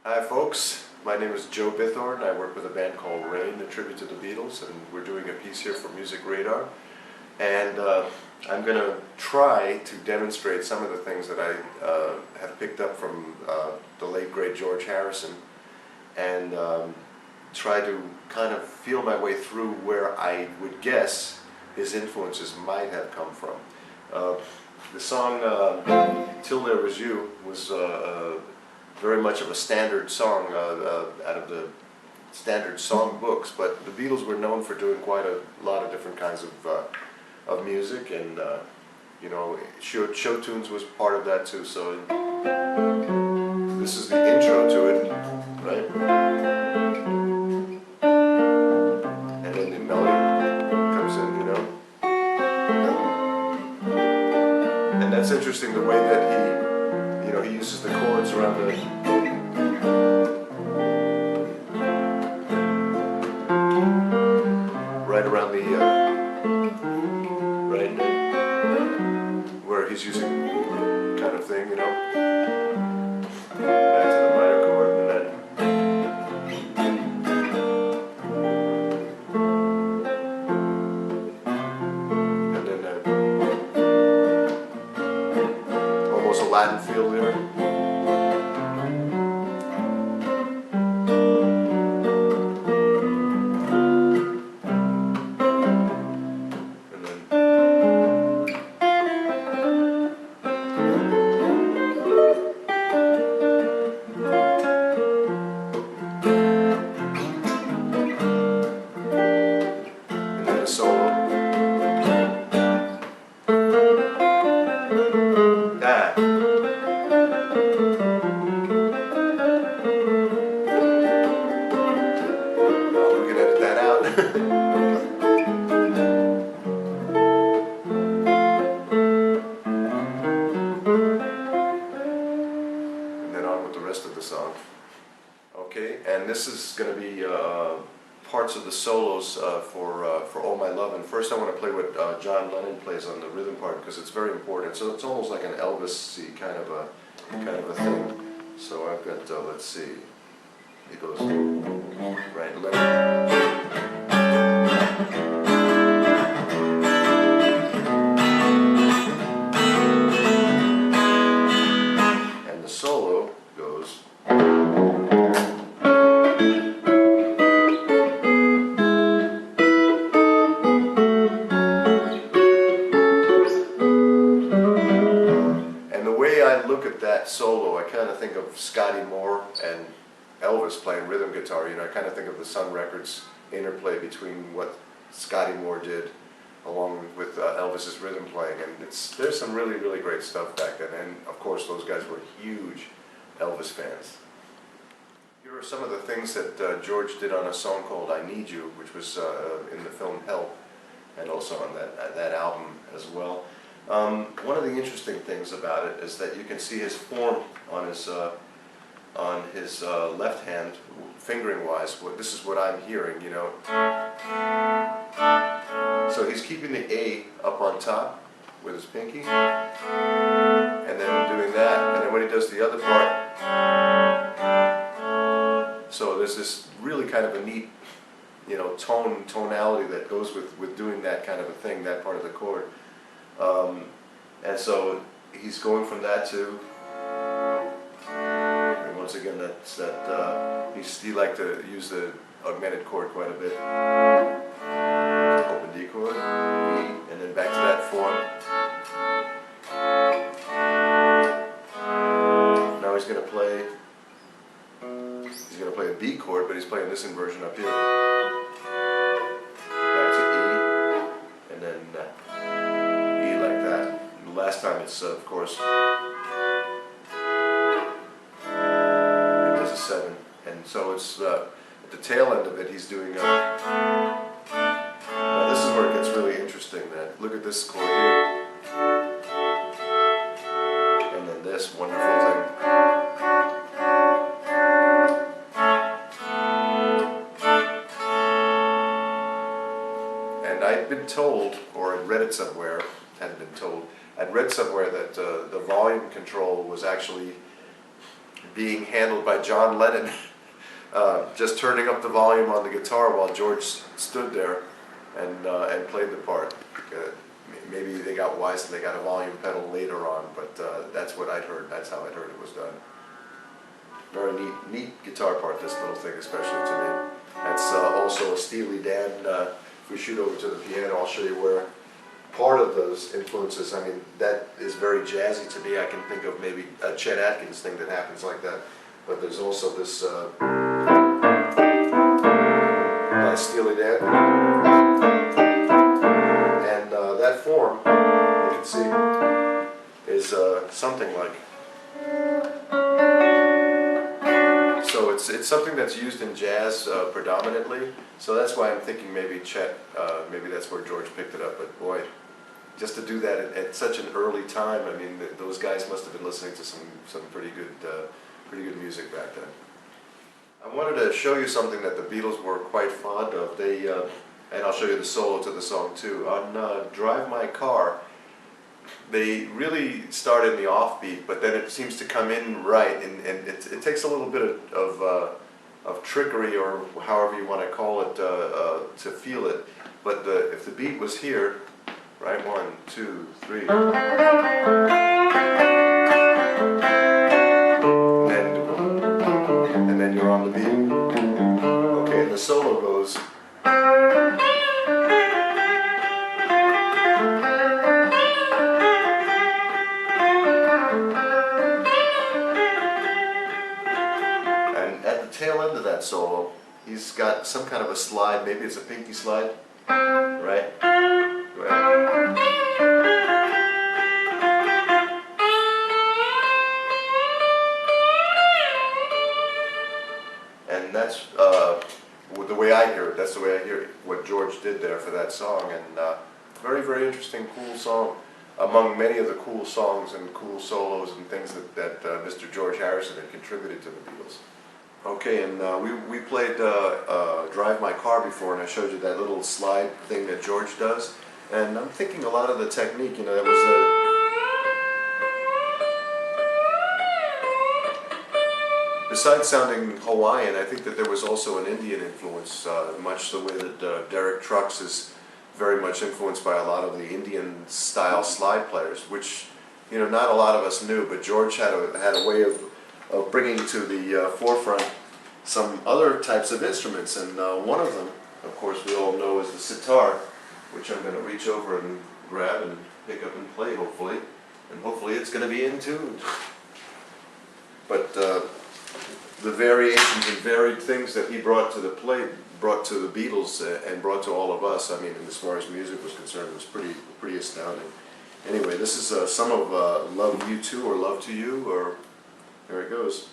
Hi folks, my name is Joe Bithorn. I work with a band called Rain, a tribute to the Beatles, and we're doing a piece here for Music Radar. And I'm going to try to demonstrate some of the things that I have picked up from the late great George Harrison, and try to kind of feel my way through where I would guess his influences might have come from. The song Till There Was You was very much of a standard song out of the standard song books, but the Beatles were known for doing quite a lot of different kinds of music, and you know, show tunes was part of that too. So this is the intro to it, right? And then the melody comes in, you know. And that's interesting, the way that he uses the chords around the right where he's using kind of thing, you know, back to the minor chord, and then almost a Latin feel there. Solo. Ah. Well, we can edit that out. And then on with the rest of the song. Okay, and this is going to be parts of the solos for All My Love. And first I want to play what John Lennon plays on the rhythm part, because it's very important. So it's almost like an Elvis-y kind of a thing. So I've got let's see, it goes right, and the solo goes. I look at that solo, I kind of think of Scotty Moore and Elvis playing rhythm guitar. You know, I kind of think of the Sun Records interplay between what Scotty Moore did along with Elvis's rhythm playing, and there's some really, really great stuff back then. And of course, those guys were huge Elvis fans. Here are some of the things that George did on a song called "I Need You," which was in the film Help, and also on that album as well. One of the interesting things about it is that you can see his form on his left hand, fingering wise. This is what I'm hearing, you know. So he's keeping the A up on top with his pinky, and then doing that, and then when he does the other part, so there's this really kind of a neat, you know, tonality that goes with doing that kind of a thing, that part of the chord. And so he's going from that to, and once again, that's that he liked to use the augmented chord quite a bit. Open D chord, E, and then back to that form. Now he's going to play a B chord, but he's playing this inversion up here. Back to E, and then E like that. And the last time it's, of course, it does a 7. And so it's, at the tail end of it, he's doing now this is where it gets really interesting. Look at this chord here. And then this wonderful thing. And I'd been told, or I'd read it somewhere, hadn't been told, I'd read somewhere that the volume control was actually being handled by John Lennon, just turning up the volume on the guitar while George stood there and played the part. Maybe they got wise and they got a volume pedal later on, but that's what I'd heard. That's how I'd heard it was done. Very neat guitar part, this little thing, especially to me. That's also a Steely Dan. If we shoot over to the piano, I'll show you where part of those influences, I mean, that is very jazzy to me. I can think of maybe a Chet Atkins thing that happens like that. But there's also this by Steely Dan. And that form, you can see, is something like. So it's something that's used in jazz predominantly. So that's why I'm thinking maybe Chet, maybe that's where George picked it up. But boy, just to do that at such an early time, I mean, those guys must have been listening to some pretty good music back then. I wanted to show you something that the Beatles were quite fond of. They, and I'll show you the solo to the song too. On Drive My Car, they really start in the offbeat, but then it seems to come in right, and it takes a little bit of trickery, or however you want to call it, to feel it. But if the beat was here, right, 1, 2, 3, and then you're on the beat. Okay, and the solo goes. Tail end of that solo, he's got some kind of a slide, maybe it's a pinky slide, right? And that's the way I hear it. That's the way I hear it, what George did there for that song. And very, very interesting, cool song. Among many of the cool songs and cool solos and things that Mr. George Harrison had contributed to the Beatles. Okay, and we played Drive My Car before, and I showed you that little slide thing that George does. And I'm thinking a lot of the technique, you know, it was besides sounding Hawaiian, I think that there was also an Indian influence, much the way that Derek Trucks is very much influenced by a lot of the Indian-style slide players, which, you know, not a lot of us knew, but George had a way of bringing to the forefront some other types of instruments, and one of them, of course, we all know is the sitar, which I'm going to reach over and grab and pick up and play, hopefully, and hopefully it's going to be in tune. But the variations and varied things that he brought to the brought to the Beatles and brought to all of us, I mean, as far as music was concerned, it was pretty astounding. Anyway, this is some of Love You To, or Love To You, or there it goes.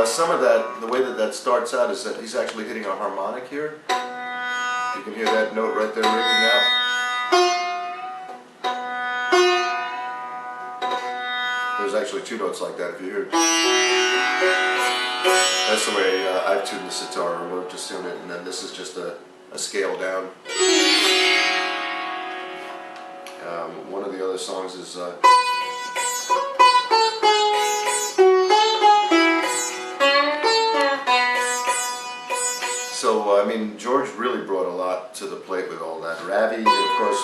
Some of that, the way that starts out is that he's actually hitting a harmonic here. You can hear that note right there ringing out. There's actually two notes like that if you hear it. That's the way I've tuned the sitar, or we'll just tune it, and then this is just a scale down. One of the other songs is so I mean, George really brought a lot to the plate with all that. Ravi, and of course.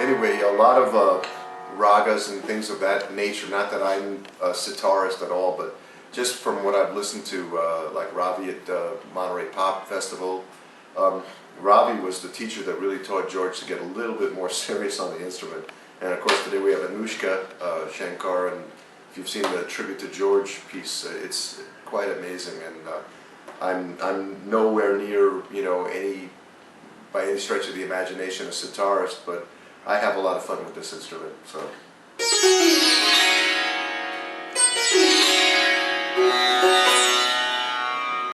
Anyway, a lot of ragas and things of that nature. Not that I'm a sitarist at all, but just from what I've listened to, like Ravi at Monterey Pop Festival, Ravi was the teacher that really taught George to get a little bit more serious on the instrument. And of course, today we have Anushka Shankar, and if you've seen the Tribute to George piece, it's quite amazing. And I'm nowhere near, you know, by any stretch of the imagination, a sitarist, but I have a lot of fun with this instrument. So.